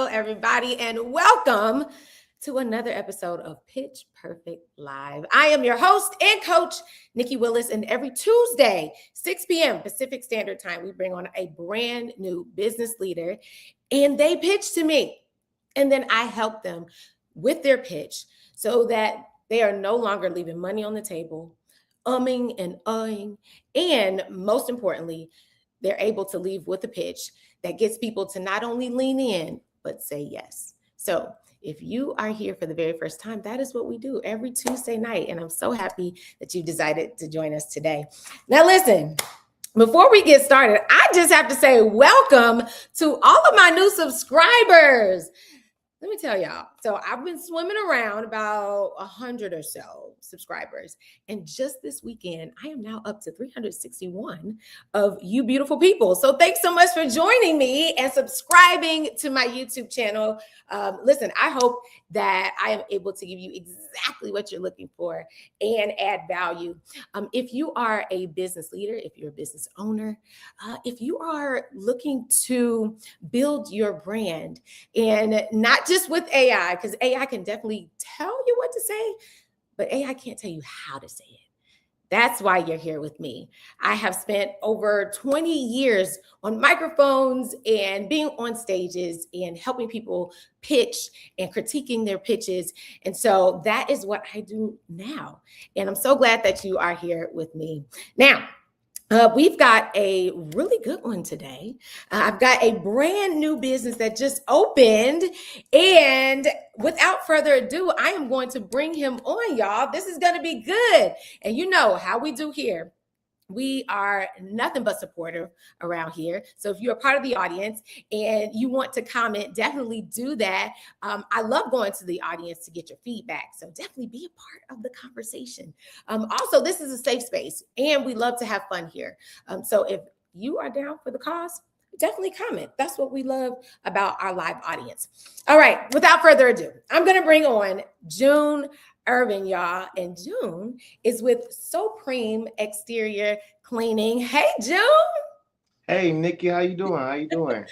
Hello, everybody, and welcome to another episode of Pitch Perfect Live. I am your host and coach, Nicci Willis, and every Tuesday, 6 p.m. Pacific Standard Time, we bring on a brand new business leader, and they pitch to me, and then I help them with their pitch so that they are no longer leaving money on the table, umming and uhing, and most importantly, they're able to leave with a pitch that gets people to not only lean in, but say yes. So if you are here for the very first time, that is what we do every Tuesday night. And I'm so happy that you decided to join us today. Now, listen, before we get started, I just have to say welcome to all of my new subscribers. Let me tell y'all. So I've been swimming around about 100 or so subscribers. And just this weekend, I am now up to 361 of you beautiful people. So thanks so much for joining me and subscribing to my YouTube channel. Listen, I hope that I am able to give you exactly what you're looking for and add value. If you are a business leader, if you're a business owner, if you are looking to build your brand, and not just with AI, because AI can definitely tell you what to say, but AI can't tell you how to say it. That's why you're here with me. I have spent over 20 years on microphones and being on stages and helping people pitch and critiquing their pitches. And so that is what I do now. And I'm so glad that you are here with me. Now, we've got a really good one today. I've got a brand new business that just opened. And without further ado, I am going to bring him on, y'all. This is going to be good. And you know how we do here. We are nothing but supportive around here. So if you're a part of the audience and you want to comment, definitely do that. I love going to the audience to get your feedback. So definitely be a part of the conversation. Also, this is a safe space and we love to have fun here. So if you are down for the cause, definitely comment. That's what we love about our live audience. All right, without further ado, I'm going to bring on June Ervin, y'all. And June is with Soapreme Exterior Cleaning. Hey, June. Hey, Nicci, how you doing? How you doing?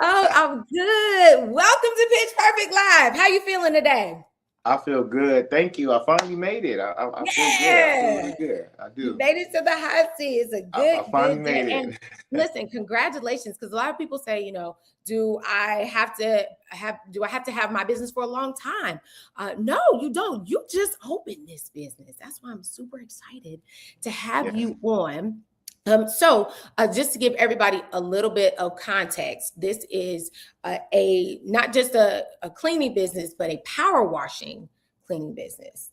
Oh, I'm good. Welcome to Pitch Perfect Live. How you feeling today? I feel good. Thank you. I finally made it. I feel good. I feel really good. I do. You made it to the hot seat. It's a I finally good made day. it. And listen, congratulations. Because a lot of people say, do I have to have my business for a long time? No, you don't. You just opened this business. That's why I'm super excited to have you on. So just to give everybody a little bit of context, this is not just a cleaning business, but a power washing cleaning business.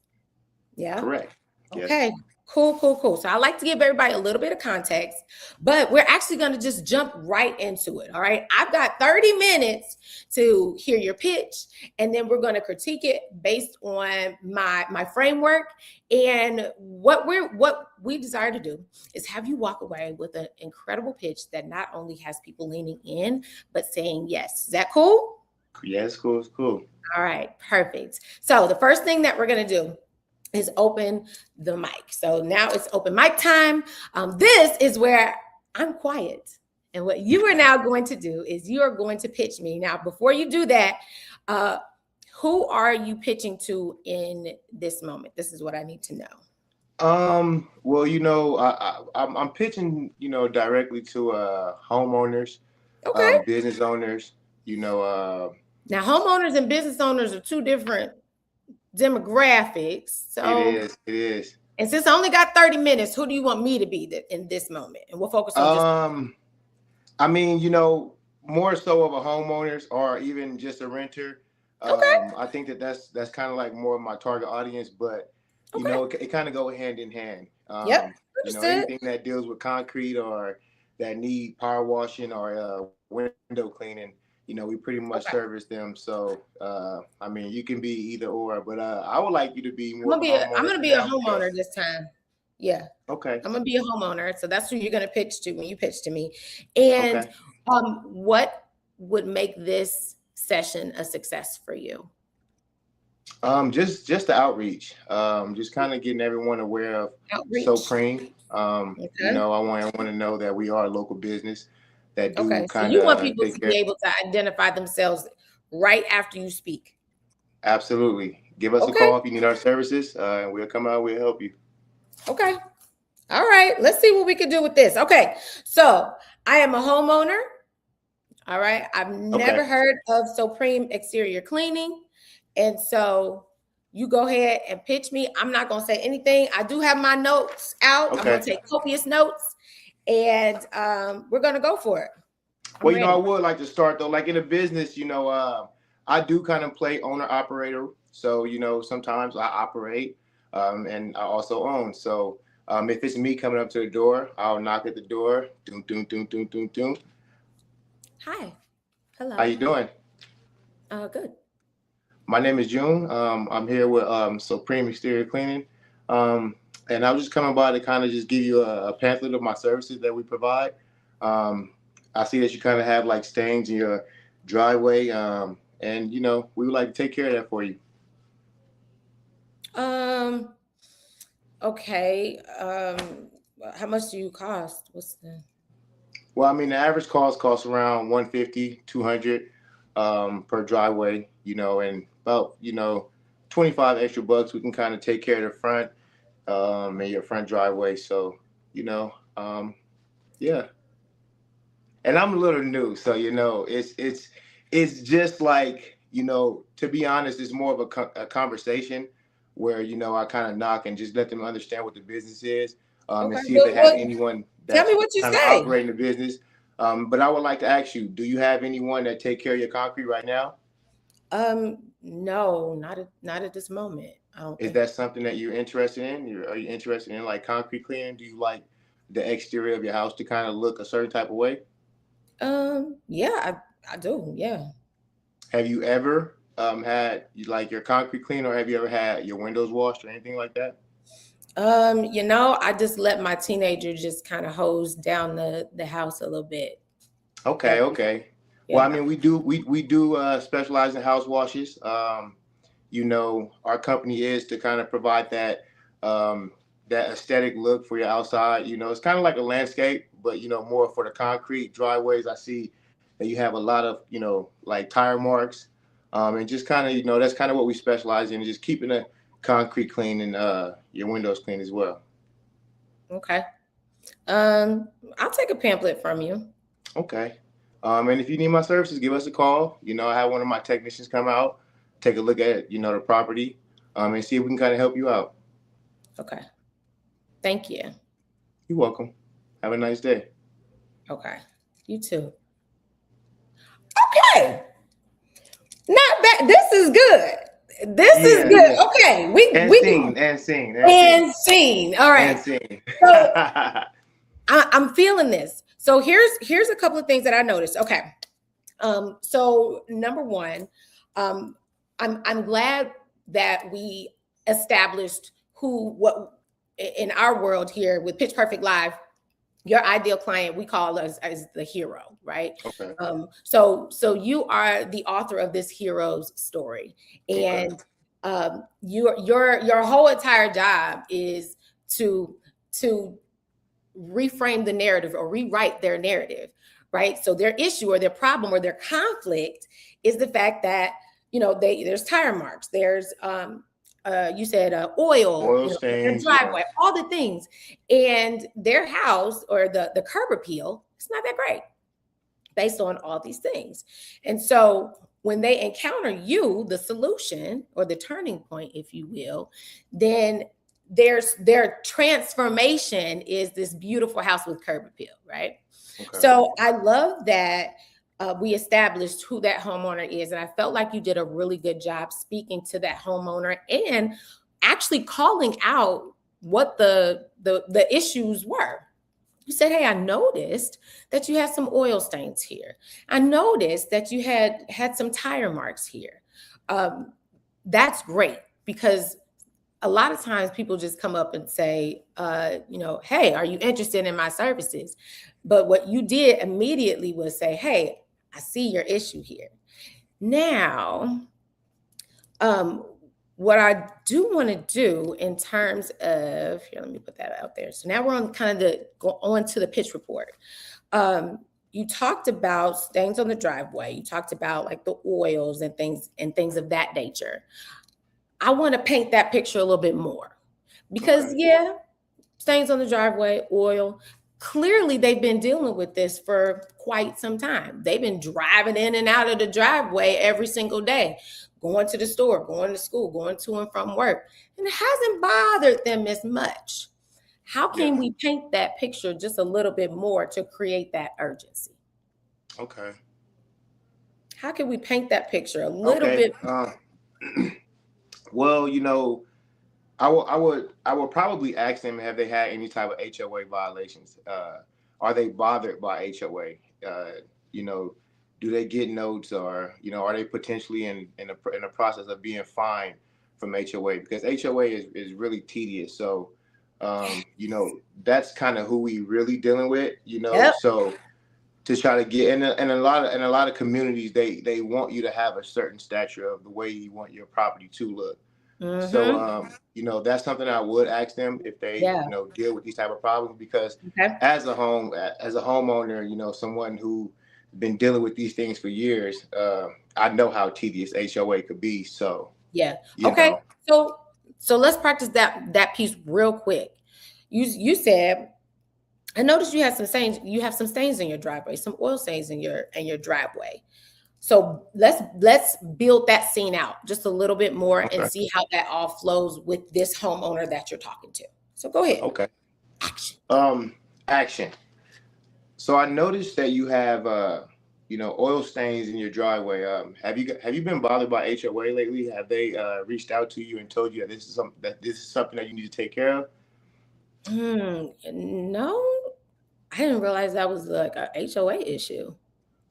Yeah. Correct. Okay. Yes. Cool. So I like to give everybody a little bit of context, but we're actually going to just jump right into it. All right. I've got 30 minutes to hear your pitch, and then we're going to critique it based on my framework. And what we desire to do is have you walk away with an incredible pitch that not only has people leaning in, but saying yes. Is that cool? Yes, cool. It's cool. All right. Perfect. So the first thing that we're going to do is open the mic. So now it's open mic time. This is where I'm quiet. And what you are now going to do is you are going to pitch me. Now, before you do that, who are you pitching to in this moment? This is what I need to know. Well, I'm pitching, directly to homeowners, okay, business owners, Now, homeowners and business owners are two different demographics. So it is. And since I only got 30 minutes, who do you want me to be in this moment? And we'll focus on more so of a homeowners or even just a renter. Okay. I think that's kind of like more of my target audience, but it kind of go hand in hand. Anything that deals with concrete or that need power washing or window cleaning, we pretty much service them. So, you can be either or, but I would like you to be more. I'm going to be a homeowner this time. Yeah. Okay. I'm going to be a homeowner. So that's who you're going to pitch to when you pitch to me. And what would make this session a success for you? Just the outreach. Just kind of getting everyone aware of Soapreme. I want to know that we are a local business that do kind of. So you want people to be able to identify themselves right after you speak. Absolutely. Give us a call if you need our services. We'll come out. We'll help you. Okay. All right. Let's see what we can do with this. Okay. So I am a homeowner. All right. I've never heard of Soapreme Exterior Cleaning. And so you go ahead and pitch me. I'm not going to say anything. I do have my notes out. I'm going to take copious notes, and we're going to go for it. Well, I would like to start though, like in a business, I do kind of play owner operator. So, sometimes I operate and I also own. So if it's me coming up to the door, I'll knock at the door. Doom, doom, doom, doom, doom, doom. Hi. Hello. How you doing? Good. My name is June. I'm here with Soapreme Exterior Cleaning. And I was just coming by to kind of just give you a pamphlet of my services that we provide. I see that you kind of have like stains in your driveway. And, we would like to take care of that for you. Okay. How much do you cost? What's the... Well, I mean, the average costs around $150, $200 per driveway, and about, 25 extra bucks. We can kind of take care of the front and your front driveway. So, yeah. And I'm a little new, so it's just like, to be honest, it's more of a conversation where I kind of knock and just let them understand what the business is, and see if they have anyone that's kind of operating the business. But I would like to ask you, do you have anyone that take care of your concrete right now? No, not at this moment. Is that something that you're interested in? Are you interested in like concrete cleaning? Do you like the exterior of your house to kind of look a certain type of way? Yeah, I do. Yeah. Have you ever had like your concrete cleaned, or have you ever had your windows washed or anything like that? I just let my teenager just kind of hose down the house a little bit. Okay. Yeah. Well, I mean, we do specialize in house washes. Our company is to kind of provide that that aesthetic look for your outside. It's kind of like a landscape, but more for the concrete driveways. I see that you have a lot of like tire marks, and just kind of that's kind of what we specialize in, just keeping the concrete clean and your windows clean as well. Okay. I'll take a pamphlet from you. Okay. And if you need my services, give us a call. I have one of my technicians come out, take a look at the property, and see if we can kind of help you out. Okay. Thank you. You're welcome. Have a nice day. Okay. You too. Okay. Not bad. This is good. This is good. Yeah. Okay. And seen. All right. So, I'm feeling this. So here's a couple of things that I noticed. Okay. So number one, I'm glad that we established what in our world here with Pitch Perfect Live, your ideal client, we call us as the hero, right? Okay. So you are the author of this hero's story, and your whole entire job is to reframe the narrative or rewrite their narrative, right? So their issue or their problem or their conflict is the fact that there's tire marks, there's you said oil stains, their driveway, all the things, and their house or the curb appeal, it's not that great based on all these things. And so when they encounter you, the solution or the turning point, if you will, then their transformation is this beautiful house with curb appeal, right? Okay. So I love that we established who that homeowner is. And I felt like you did a really good job speaking to that homeowner and actually calling out what the issues were. You said, hey, I noticed that you had some oil stains here. I noticed that you had some tire marks here. That's great, because a lot of times people just come up and say, hey, are you interested in my services? But what you did immediately was say, hey, I see your issue here. Now, what I do want to do in terms of, here, let me put that out there. So now we're on kind of go on to the pitch report. you talked about stains on the driveway. You talked about like the oils and things of that nature. I want to paint that picture a little bit more because stains on the driveway, oil. Clearly, they've been dealing with this for quite some time. They've been driving in and out of the driveway every single day, going to the store, going to school, going to and from work. And it hasn't bothered them as much. How can we paint that picture just a little bit more to create that urgency? Okay. How can we paint that picture a little bit? Well, I would probably ask them, have they had any type of HOA violations? Are they bothered by HOA? Do they get notes, or are they potentially in a process of being fined from HOA? Because HOA is really tedious. So that's kind of who we really dealing with. So to try to get in a lot of communities, they want you to have a certain stature of the way you want your property to look. Mm-hmm. So, that's something I would ask them if they, deal with these type of problems, because as a homeowner, someone who been dealing with these things for years, I know how tedious HOA could be. So, okay. So let's practice that piece real quick. You said, I noticed you have some stains. You have some stains in your driveway, some oil stains in your driveway. So let's build that scene out just a little bit more and see how that all flows with this homeowner that you're talking to. So go ahead. Okay. Action. So I noticed that you have oil stains in your driveway. Have you been bothered by HOA lately? Have they reached out to you and told you that this is something that you need to take care of? No, I didn't realize that was like a HOA issue.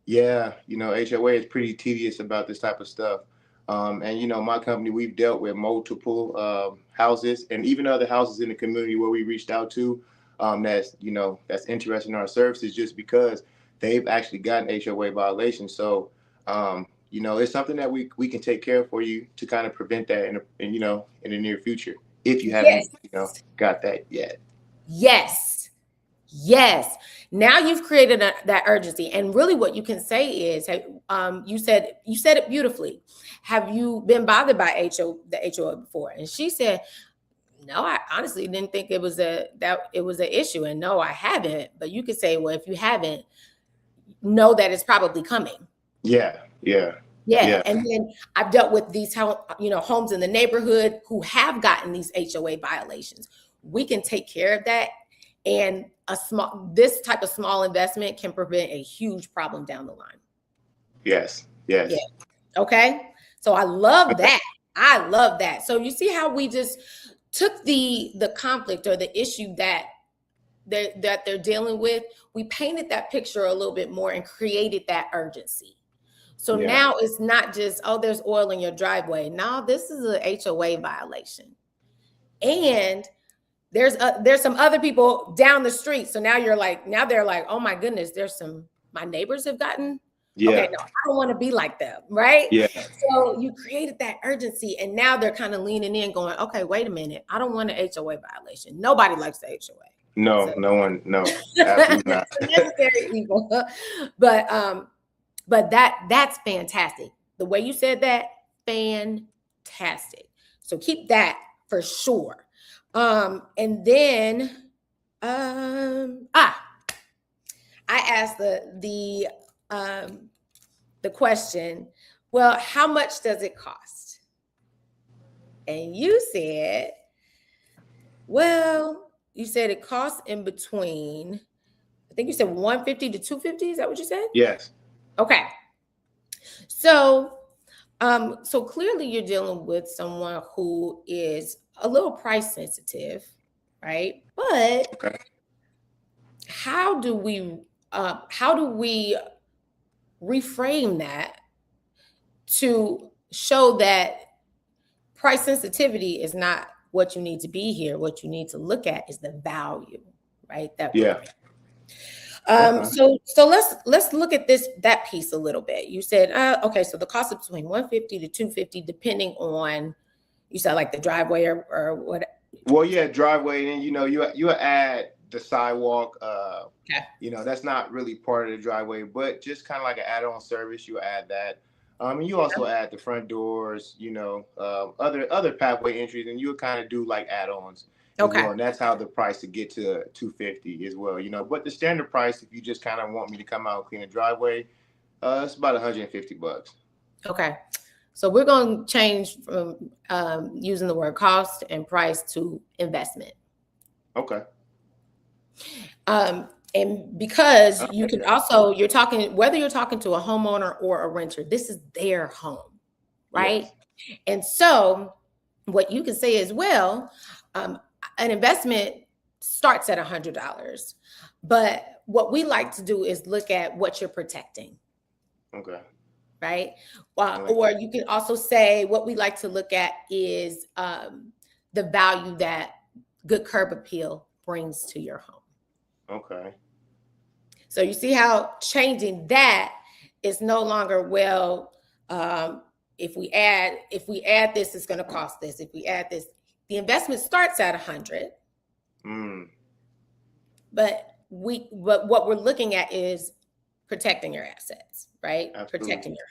Yeah, HOA is pretty tedious about this type of stuff. And my company, we've dealt with multiple houses and even other houses in the community where we reached out to that's interested in our services, just because they've actually gotten HOA violations. So it's something that we can take care of for you to kind of prevent that in the near future, if you haven't got that yet. Yes. Now you've created that urgency. And really what you can say is, you said it beautifully. Have you been bothered by the HOA before? And she said, no, I honestly didn't think it was an issue. And no, I haven't. But you could say, well, if you haven't, know that it's probably coming. Yeah. And then I've dealt with these homes in the neighborhood who have gotten these HOA violations. We can take care of that. And this type of small investment can prevent a huge problem down the line. Yes. Yeah. Okay. So I love that. So you see how we just took the conflict or the issue that they're dealing with. We painted that picture a little bit more and created that urgency. So now it's not just, there's oil in your driveway. No, this is a HOA violation. And there's some other people down the street. So now they're like, oh my goodness, my neighbors have gotten. Yeah. Okay, no, I don't want to be like them, right? Yeah. So you created that urgency, and now they're kind of leaning in, going, okay, wait a minute, I don't want an HOA violation. Nobody likes the HOA. No, so. No one, no, absolutely not. Necessary evil. But that's fantastic. The way you said that, fantastic. So keep that for sure. And then I asked the question, well, how much does it cost? And you said, you said it costs in between, I think you said 150 to 250. Is that what you said? Yes. Okay. So clearly you're dealing with someone who is a little price sensitive, right? But how do we reframe that to show that price sensitivity is not what you need to be here? What you need to look at is the value, right? So let's look at that piece a little bit. You said, so the cost is between 150 to 250, depending on, you said like the driveway or what? Well, yeah, driveway, and you add the sidewalk. Okay. You know, that's not really part of the driveway, but just kind of like an add-on service. You add that. And you also add the front doors, you know, other pathway entries, and you would kind of do like add-ons as well. And that's how the price to get to 250 as well, you know. But the standard price, if you just kind of want me to come out and clean the driveway, it's about $150. Okay. So we're going to change from using the word cost and price to investment. Okay. And because you can also, you're talking, whether you're talking to a homeowner or a renter, this is their home, right? Yes. And so what you can say as well, an investment starts at $100, but what we like to do is look at what you're protecting. Okay. Right? Or you can also say what we like to look at is the value that good curb appeal brings to your home. Okay. So you see how changing that is no longer, well, if we add this, it's going to cost this. If we add this, the investment starts at 100. But what we're looking at is protecting your assets, right? Absolutely. Protecting your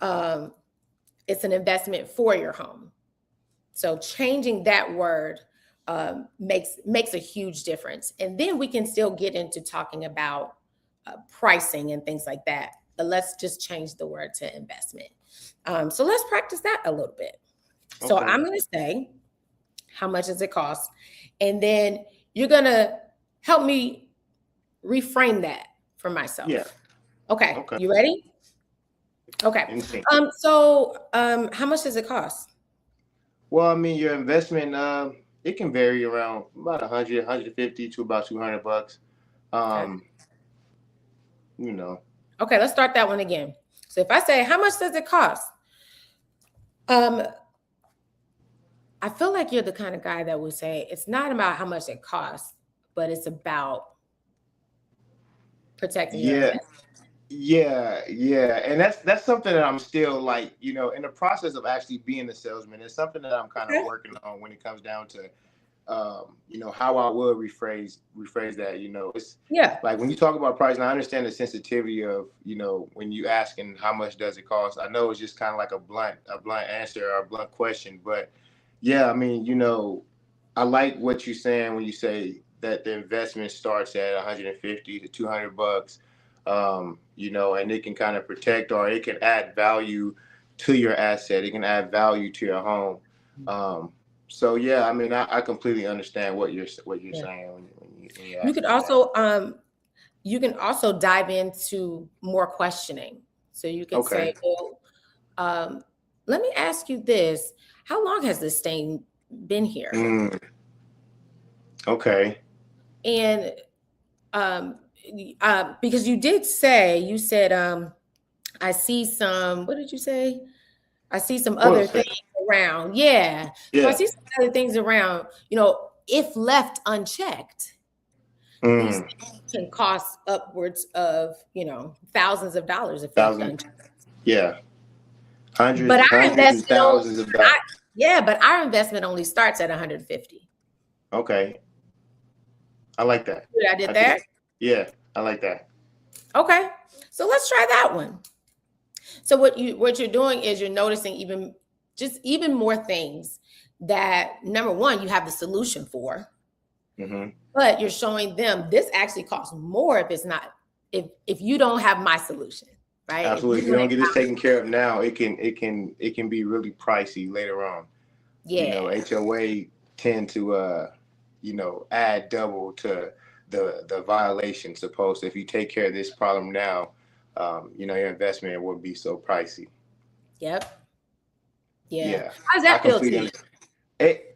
home. It's an investment for your home. So changing that word makes a huge difference. And then we can still get into talking about pricing and things like that. But let's just change the word to investment. So let's practice that a little bit. Okay. So I'm going to say, how much does it cost? And then you're going to help me reframe that for myself. Yeah. Okay. You ready? Okay. So how much does it cost? Well, I mean, your investment, it can vary around about 100, 150 to about $200. You know. Okay, let's start that one again. So if I say, how much does it cost? I feel like you're the kind of guy that would say it's not about how much it costs, but it's about protecting your investment. Yeah. And that's something that I'm still like, you know, in the process of actually being a salesman. It's something that I'm kind of working on when it comes down to, you know, how I would rephrase that. You know, it's like when you talk about price, and I understand the sensitivity of, you know, when you asking how much does it cost. I know it's just kind of like a blunt answer or a blunt question, but yeah, I mean, you know, I like what you're saying when you say that the investment starts at 150 to $200. You know, and it can kind of protect, or it can add value to your asset. It can add value to your home. So yeah, I mean, I completely understand what you're saying. When you can also dive into more questioning. So you can say, well, let me ask you this: how long has this stain been here? Okay. And because you said, I see some, what did you say? I see some other things around. Yeah. So I see some other things around, you know, if left unchecked, these things can cost upwards of, you know, thousands of dollars if left unchecked. Yeah. Hundreds and thousands of dollars. But our investment only starts at 150. Okay. I like that. I did that? Yeah, I like that. Okay. So let's try that one. So what you're doing is you're noticing even more things that, number one, you have the solution for, but you're showing them this actually costs more if you don't have my solution, right? Absolutely. If you don't get this taken care of now, it can be really pricey later on. Yeah. You know, HOA tend to you know, add double to the violation. Supposed if you take care of this problem now, you know, your investment would be so pricey. Yep. Yeah. How does that feel to you?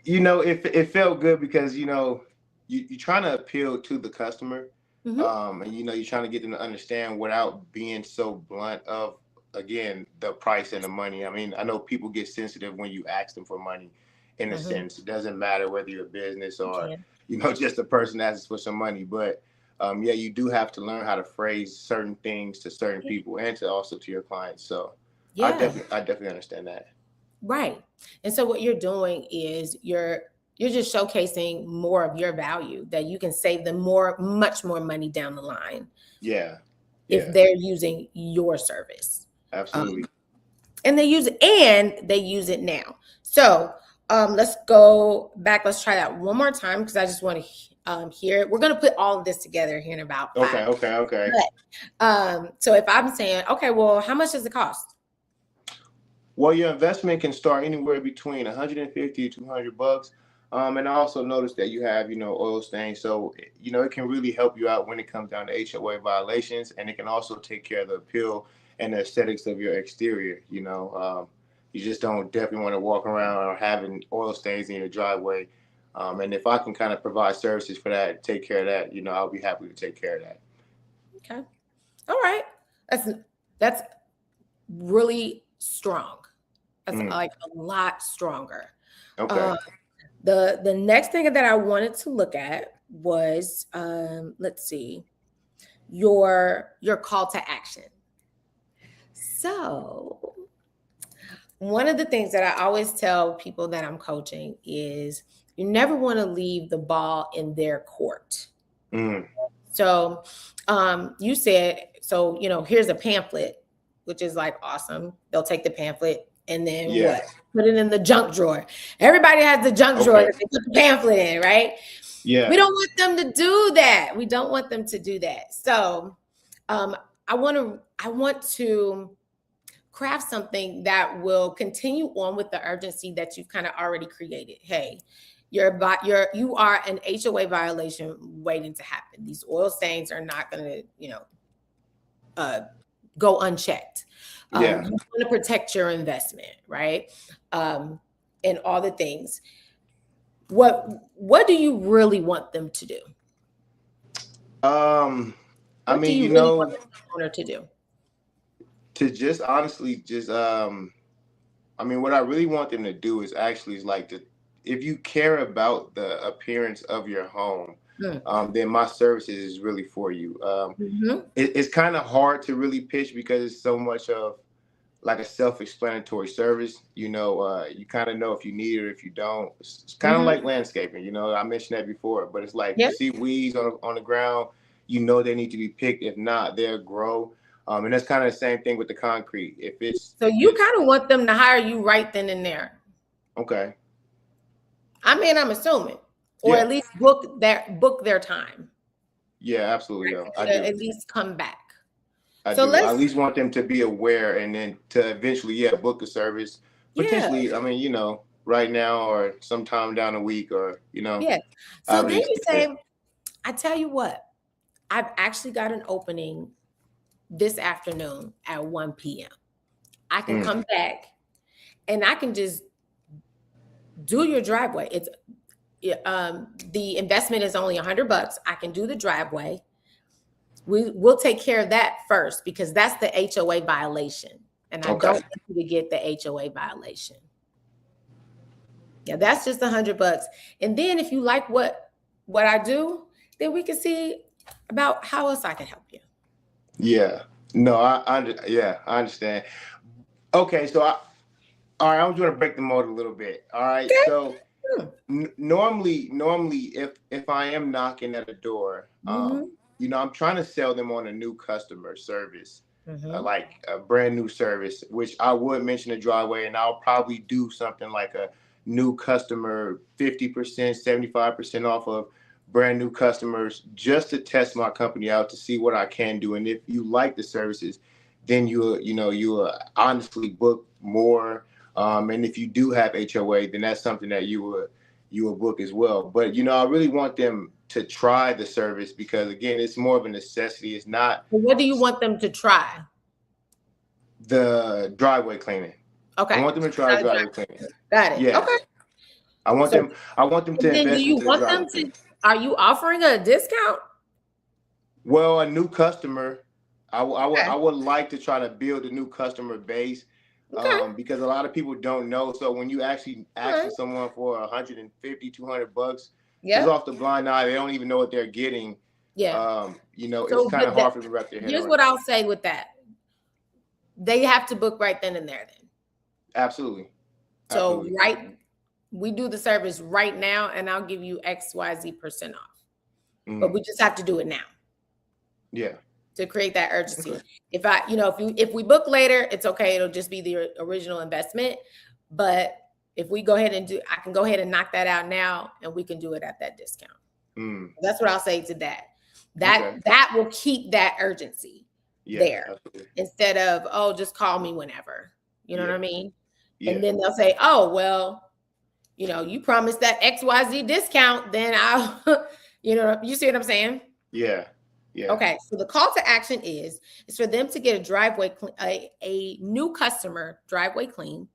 You know, it felt good because, you know, you're trying to appeal to the customer, and you know, you're trying to get them to understand without being so blunt of, again, the price and the money. I mean, I know people get sensitive when you ask them for money. In a sense, it doesn't matter whether you're a business or you know, just a person asks for some money, but yeah, you do have to learn how to phrase certain things to certain people and also to your clients. So I definitely understand that. Right. And so what you're doing is you're you're just showcasing more of your value that you can save them much more money down the line. Yeah. If they're using your service. Absolutely. And they use it now. So let's go back. Let's try that one more time because I just want to hear it. We're going to put all of this together here in about 5. Okay. But, so if I'm saying, okay, well, how much does it cost? Well, your investment can start anywhere between $150 to $200. And I also noticed that you have, oil stains. So, it can really help you out when it comes down to HOA violations, and it can also take care of the appeal and the aesthetics of your exterior. You just don't definitely want to walk around or having oil stains in your driveway. And if I can kind of provide services for that, take care of that, I'll be happy to take care of that. Okay. All right. That's really strong. That's like a lot stronger. Okay. The next thing that I wanted to look at was, let's see, your call to action. So one of the things that I always tell people that I'm coaching is you never want to leave the ball in their court. So you said, so, here's a pamphlet, which is like awesome. They'll take the pamphlet and then what? Put it in the junk drawer. Everybody has the junk drawer that they put the pamphlet in, right? Yeah. We don't want them to do that. We don't want them to do that. So I want to craft something that will continue on with the urgency that you've kind of already created. Hey, you are an HOA violation waiting to happen. These oil stains are not going to, go unchecked. You want to protect your investment, right? And all the things. What do you really want them to do? Want to do? To just honestly what I really want them to do is if you care about the appearance of your home, then my services is really for you. It's kind of hard to really pitch because it's so much of like a self-explanatory service. You kind of know if you need it or if you don't. It's kind of like landscaping. I mentioned that before, but it's like you see weeds on the ground, they need to be picked. If not, they'll grow. And that's kind of the same thing with the concrete. You kind of want them to hire you right then and there. Okay. I'm assuming, or at least book their time. Yeah, absolutely. Right? I do. At least come back. I at least want them to be aware, and then to eventually, book a service. Potentially, right now or sometime down the week, or Yeah. So then you say, I tell you what, I've actually got an opening this afternoon at 1 p.m. I can come back and I can just do your driveway. It's the investment is only $100. I can do the driveway. We'll take care of that first because that's the HOA violation. And I don't want you to get the HOA violation. Yeah, that's just $100. And then if you like what I do, then we can see about how else I can help you. Yeah. No, I understand. Okay, so all right, I'm going to break the mold a little bit. All right. Okay. So normally if I am knocking at a door, I'm trying to sell them on a new customer service, like a brand new service, which I would mention a driveway, and I'll probably do something like a new customer 50%, 75% off of brand new customers just to test my company out to see what I can do. And if you like the services, then you'll honestly book more. And if you do have HOA, then that's something that you will book as well. But I really want them to try the service because again, it's more of a necessity. It's not. What do you want them to try? The driveway cleaning. Okay. I want them to try driveway cleaning. Got it. Yeah. Okay. I want them to invest. Do you want them to? Are you offering a discount? Well, a new customer, I would like to try to build a new customer base because a lot of people don't know. So when you actually ask someone for $150, $200, just off the blind eye, they don't even know what they're getting. Yeah. It's kind of hard for them to wrap their head around. Here's what I'll say with that. They have to book right then and there then. Absolutely. So we do the service right now and I'll give you XYZ% off. Mm. But we just have to do it now. Yeah. To create that urgency. Okay. If we book later, it's okay. It'll just be the original investment. But if we go ahead and I can go ahead and knock that out now and we can do it at that discount. Mm. That's what I'll say to that. That will keep that urgency there absolutely. Instead of, just call me whenever. You know what I mean? Yeah. And then they'll say, well, you promised that XYZ discount, then I'll, you see what I'm saying? Yeah. Yeah. Okay. So the call to action is for them to get a new customer driveway clean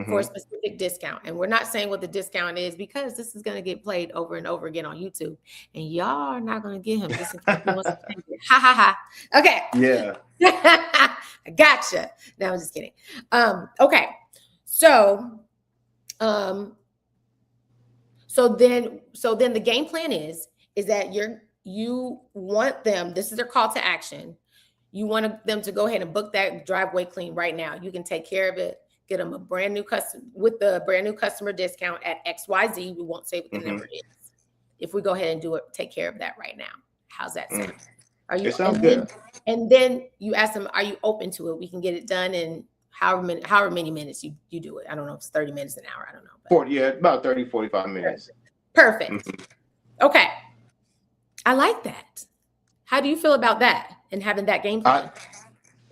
for a specific discount. And we're not saying what the discount is because this is going to get played over and over again on YouTube. And y'all are not going to get him just in case he wants to change it. Ha ha ha. Okay. Yeah. I gotcha. No, I'm just kidding. Okay. So then the game plan is that you want them, this is their call to action. You want them to go ahead and book that driveway clean right now. You can take care of it, get them a brand new customer discount at XYZ. We won't say what the number is. If we go ahead and do it, take care of that right now. How's that sound? It sounds good. And then you ask them, are you open to it? We can get it done in however many minutes you do it. I don't know if it's 30 minutes an hour. I don't know. About 30, 45 minutes. Perfect. Okay. I like that. How do you feel about that and having that game plan?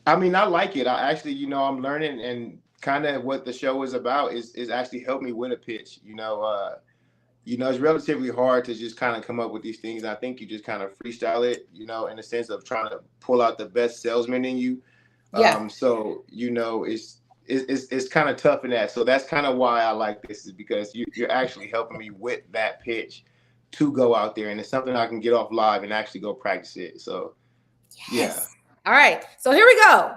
I mean, I like it. I actually, I'm learning, and kind of what the show is about is actually help me win a pitch. It's relatively hard to just kind of come up with these things. I think you just kind of freestyle it, in the sense of trying to pull out the best salesman in you. Yeah. So, it's kind of tough in that. So that's kind of why I like this, is because you're actually helping me with that pitch to go out there, and it's something I can get off live and actually go practice it. So, yes. Yeah. All right. So here we go.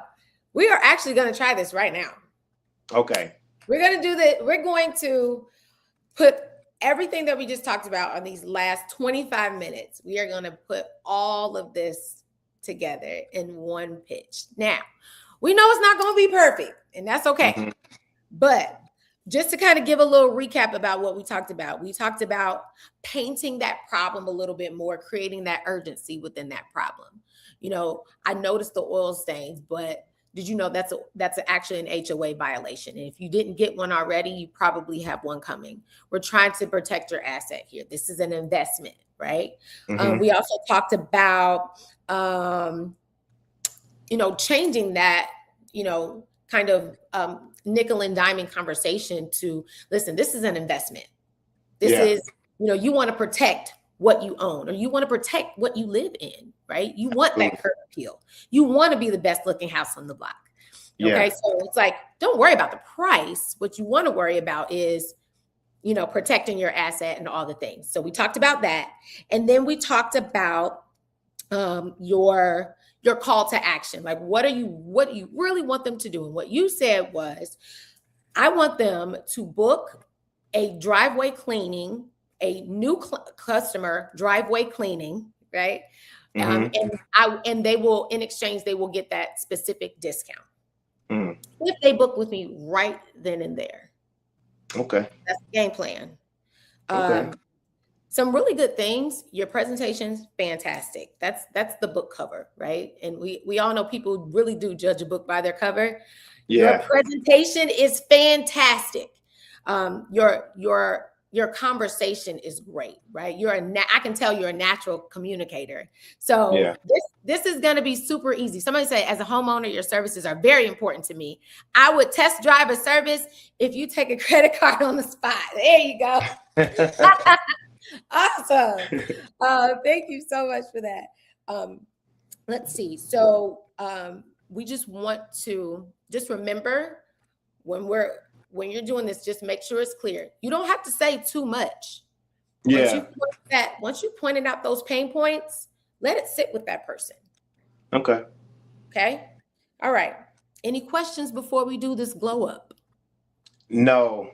We are actually going to try this right now. Okay. We're going to do that. We're going to put everything that we just talked about on these last 25 minutes. We are going to put all of this together in one pitch. Now, we know it's not going to be perfect, and that's okay. But just to kind of give a little recap about what we talked about painting that problem a little bit more, creating that urgency within that problem. I noticed the oil stains, but did you know that's actually an HOA violation? And if you didn't get one already, you probably have one coming. We're trying to protect your asset here. This is an investment, right? We also talked about, changing that, kind of nickel and diamond conversation to, listen, this is an investment. This is, you want to protect what you own, or you want to protect what you live in, right? You want that curb appeal. You want to be the best looking house on the block. Okay. So it's like, don't worry about the price. What you want to worry about is, protecting your asset and all the things. So we talked about that. And then we talked about your call to action. Like, what do you really want them to do? And what you said was, I want them to book a driveway cleaning, a new customer driveway cleaning, right? And they will, in exchange, they will get that specific discount if they book with me right then and there. Okay. That's the game plan. Okay. Some really good things. Your presentation's fantastic. That's the book cover, right? And we all know people really do judge a book by their cover. Yeah. Your presentation is fantastic. Your conversation is great, right? I can tell you're a natural communicator. So this is going to be super easy. Somebody say, as a homeowner, your services are very important to me. I would test drive a service if you take a credit card on the spot. There you go. Awesome. Thank you so much for that. Let's see. So we just want to remember when you're doing this, just make sure it's clear. You don't have to say too much. Once you pointed out those pain points, let it sit with that person. Okay. Okay. All right. Any questions before we do this glow up? No,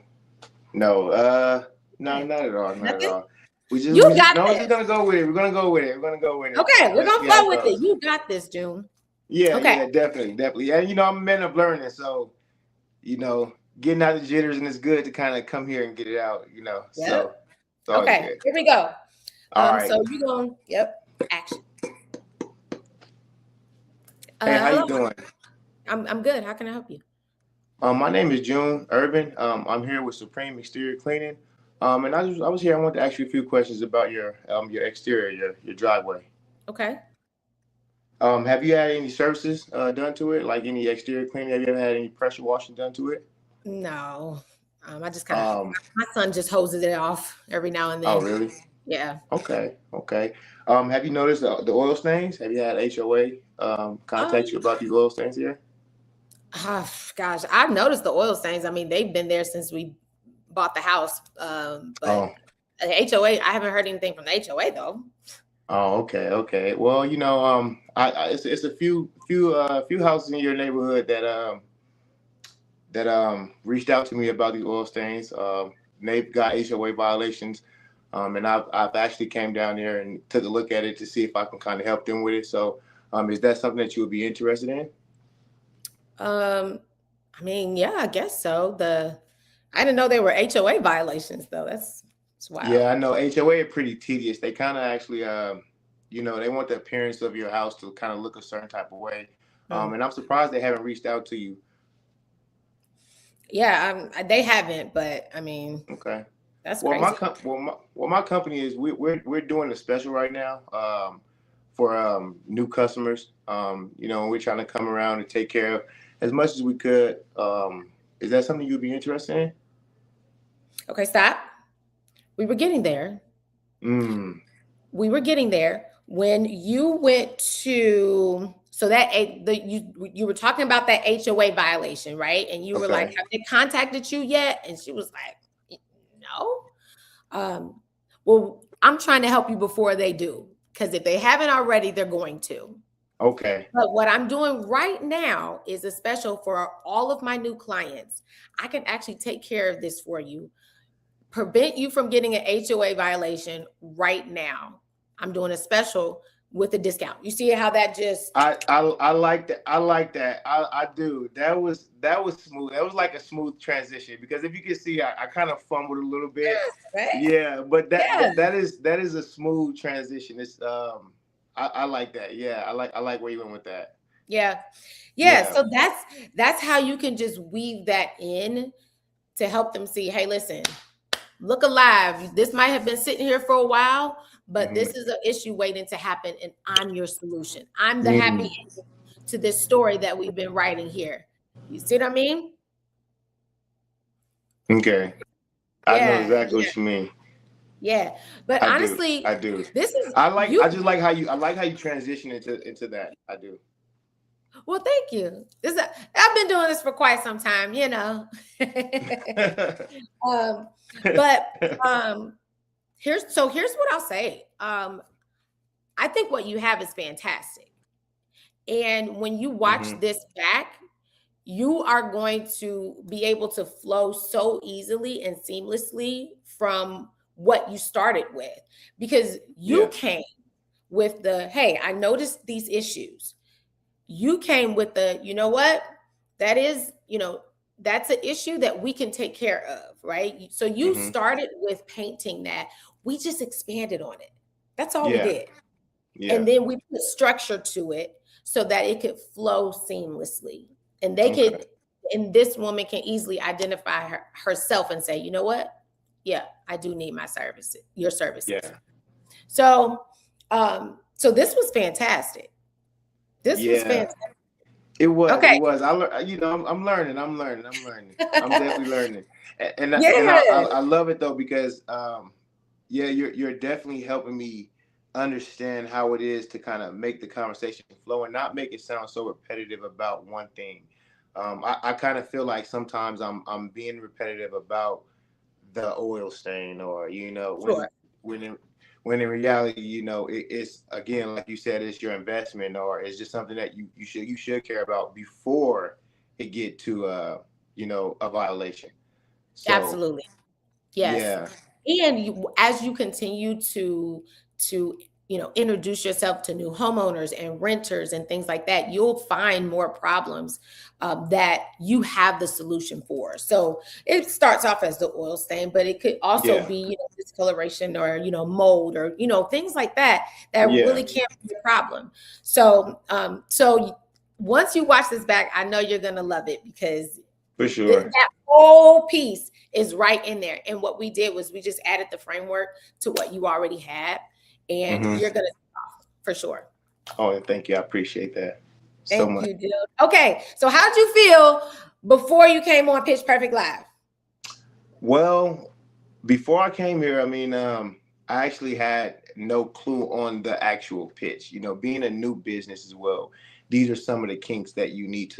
not at all. Not at all. We're just gonna go with it. We're gonna go with it. Okay, we're gonna flow with it. You got this, June. Yeah, okay. Yeah, definitely. And I'm a man of learning, so getting out the jitters, and it's good to kind of come here and get it out, you know. Yep. So it's always Okay, good. here we go. All right. So you going, action. Hey, how Hello. you doing? I'm good. How can I help you? My name is June Ervin. I'm here with Soapreme Exterior Cleaning. And I was here. I wanted to ask you a few questions about your exterior, your driveway. Okay. Have you had any services done to it, like any exterior cleaning? Have you ever had any pressure washing done to it? No. I just kind of, Um, my son just hoses it off every now and oh, then. really? Yeah. Okay. Have you noticed the oil stains? Have you had HOA contact you about these oil stains here? Oh, gosh, I've noticed the oil stains. I mean, they've been there since we bought the house. But Oh. the HOA, I haven't heard anything from the HOA though. Oh, okay. Well, it's a few houses in your neighborhood that reached out to me about these oil stains. They've got HOA violations, and I've actually came down there and took a look at it to see if I can kind of help them with it. So, is that something that you would be interested in? I mean, yeah, I guess so. I didn't know they were HOA violations though. That's wild. Yeah, I know HOA are pretty tedious. They kind of actually, they want the appearance of your house to kind of look a certain type of way. And I'm surprised they haven't reached out to you. Yeah, they haven't, but I mean, okay, that's well, crazy. my company is we're doing a special right now for new customers. We're trying to come around and take care of as much as we could. Is that something you'd be interested in? Okay, stop. We were getting there. We were getting there when you went to. So that you were talking about that HOA violation, right? And you were like, "Have they contacted you yet?" And she was like, "No." Well, I'm trying to help you before they do, because if they haven't already, they're going to. Okay. But what I'm doing right now is a special for all of my new clients. I can actually take care of this for you, prevent you from getting an HOA violation right now. I'm doing a special with a discount. You see how that just I like that. I like that. I do. That was smooth. That was like a smooth transition, because if you can see, I kind of fumbled a little bit. right? Yeah, but that is a smooth transition. It's I like that. Yeah, I like where you went with that. Yeah. So that's how you can just weave that in to help them see, hey, listen, look alive. This might have been sitting here for a while, but this is an issue waiting to happen, and I'm your solution. I'm the happy ending to this story that we've been writing here. You see what I mean? Okay. I know exactly what you mean. Yeah, but honestly, I do. This is I just like how you transition into that. I do. Well, thank you. I've been doing this for quite some time, but here's what I'll say. I think what you have is fantastic. And when you watch this back, you are going to be able to flow so easily and seamlessly from what you started with, because you came with the, hey, I noticed these issues. You came with the, you know what? That is, that's an issue that we can take care of, right? So you started with painting that. We just expanded on it. That's all we did. Yeah. And then we put structure to it so that it could flow seamlessly. And they could, and this woman can easily identify herself and say, you know what? Yeah, I do need my services, your services. Yeah. So, so this was fantastic. This was fantastic. It was. Okay. It was. I'm learning. I'm definitely learning. And I love it though, because you're definitely helping me understand how it is to kind of make the conversation flow and not make it sound so repetitive about one thing. I kind of feel like sometimes I'm being repetitive about the oil stain, or when in reality, it's, again, like you said, it's your investment, or it's just something that you should care about before it get to a violation. So, absolutely. Yes. Yeah. And as you continue to introduce yourself to new homeowners and renters and things like that, you'll find more problems that you have the solution for. So it starts off as the oil stain, but it could also be, discoloration or, mold or, things like that really can't be a problem. So, once you watch this back, I know you're going to love it, because for sure that whole piece is right in there. And what we did was we just added the framework to what you already had. And you're going to for sure. Oh, and thank you. I appreciate that so much. Thank you, dude. Okay. So how'd you feel before you came on Pitch Perfect Live? Well, before I came here, I mean, I actually had no clue on the actual pitch. Being a new business as well, these are some of the kinks that you need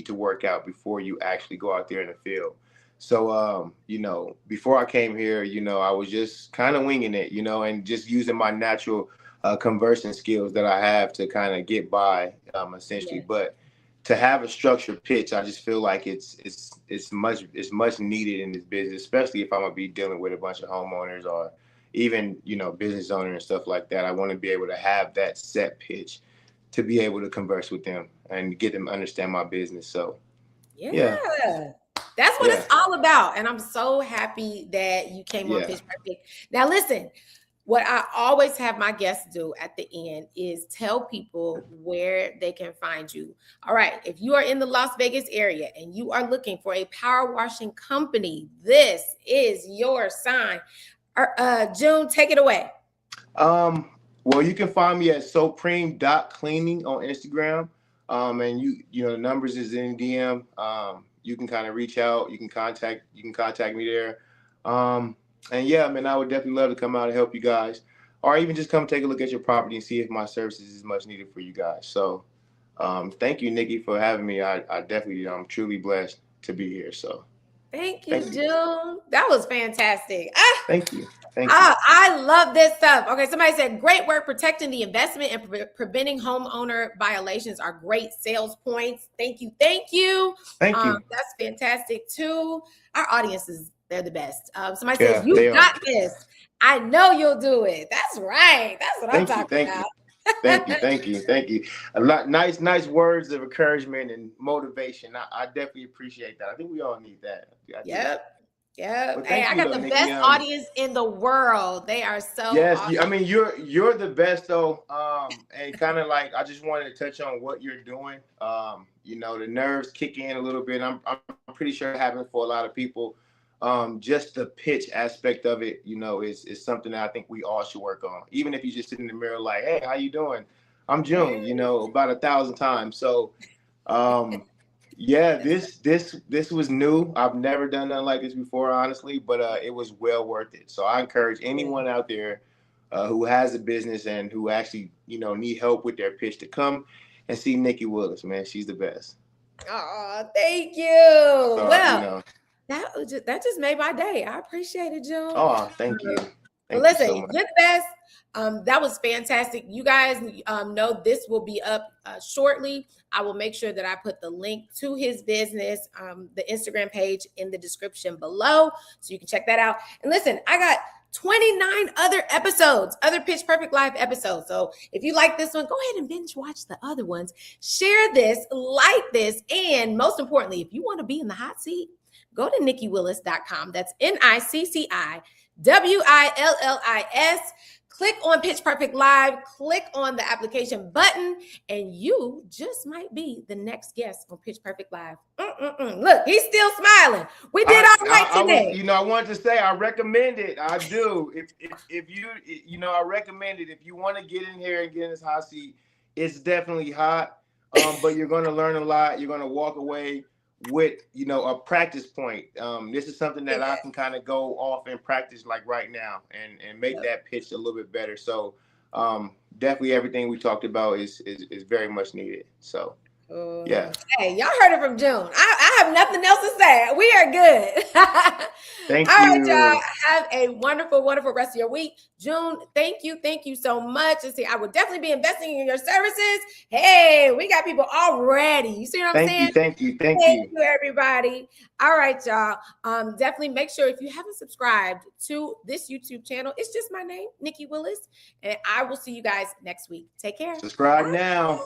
to work out before you actually go out there in the field. So, before I came here, I was just kind of winging it, and just using my natural conversing skills that I have to kind of get by, essentially. Yeah. But to have a structured pitch, I just feel like it's much needed in this business, especially if I'm gonna be dealing with a bunch of homeowners or even, business owners and stuff like that. I want to be able to have that set pitch to be able to converse with them and get them to understand my business. So, yeah. That's what it's all about. And I'm so happy that you came on Pitch Perfect. Now, listen, what I always have my guests do at the end is tell people where they can find you. All right. If you are in the Las Vegas area and you are looking for a power washing company, this is your sign. June, take it away. Well, you can find me at Soapreme.cleaning on Instagram. And the numbers is in DM. You can kind of reach out. You can contact me there. And yeah, man, I would definitely love to come out and help you guys, or even just come take a look at your property and see if my services is much needed for you guys. So, thank you, Nicci, for having me. I definitely, I'm truly blessed to be here. So, thank you, June. That was fantastic. Thank you. I love this stuff. Okay, somebody said, great work protecting the investment and preventing homeowner violations are great sales points. Thank you. Thank you. That's fantastic too. Our audiences, they're the best. Somebody says, you got this. I know you'll do it. That's right. That's what I'm talking about. Thank you. A lot nice words of encouragement and motivation. I definitely appreciate that. I think we all need that. Yep. Hey, I got the best audience in the world. They are so awesome. I mean, you're the best though. And kind of like I just wanted to touch on what you're doing. The nerves kick in a little bit. I'm pretty sure it happens for a lot of people. Just the pitch aspect of it, is something that I think we all should work on. Even if you just sit in the mirror like, hey, how you doing? I'm June, about 1,000 times. So, this was new. I've never done nothing like this before, honestly, but it was well worth it. So I encourage anyone out there who has a business and who actually, need help with their pitch to come and see Nicci Willis, man. She's the best. Oh, thank you. That just made my day. I appreciate it, June. Oh, thank you. Listen, you're the best. That was fantastic. You guys know this will be up shortly. I will make sure that I put the link to his business, the Instagram page, in the description below, so you can check that out. And listen, I got 29 other episodes, other Pitch Perfect Live episodes. So if you like this one, go ahead and binge watch the other ones. Share this, like this, and most importantly, if you want to be in the hot seat, go to NicciWillis.com. That's NicciWillis. Click on Pitch Perfect Live, click on the application button, and you just might be the next guest on Pitch Perfect Live. Look, he's still smiling. We did all right today. I wanted to say I recommend it. I do. If you, I recommend it. If you want to get in here and get in this hot seat, it's definitely hot, but you're going to learn a lot. You're going to walk away with a practice point. This is something that I can kind of go off and practice like right now and make that pitch a little bit better. So definitely everything we talked about is very much needed. So Yeah. Hey, y'all heard it from June. I have nothing else to say. We are good. Thank All you. right, y'all. Have a wonderful, wonderful rest of your week. June, thank you so much. And see, I would definitely be investing in your services. Hey, we got people already. You see what I'm saying? Thank you, everybody. All right, y'all. Definitely make sure if you haven't subscribed to this YouTube channel, it's just my name, Nicci Willis, and I will see you guys next week. Take care. Subscribe now.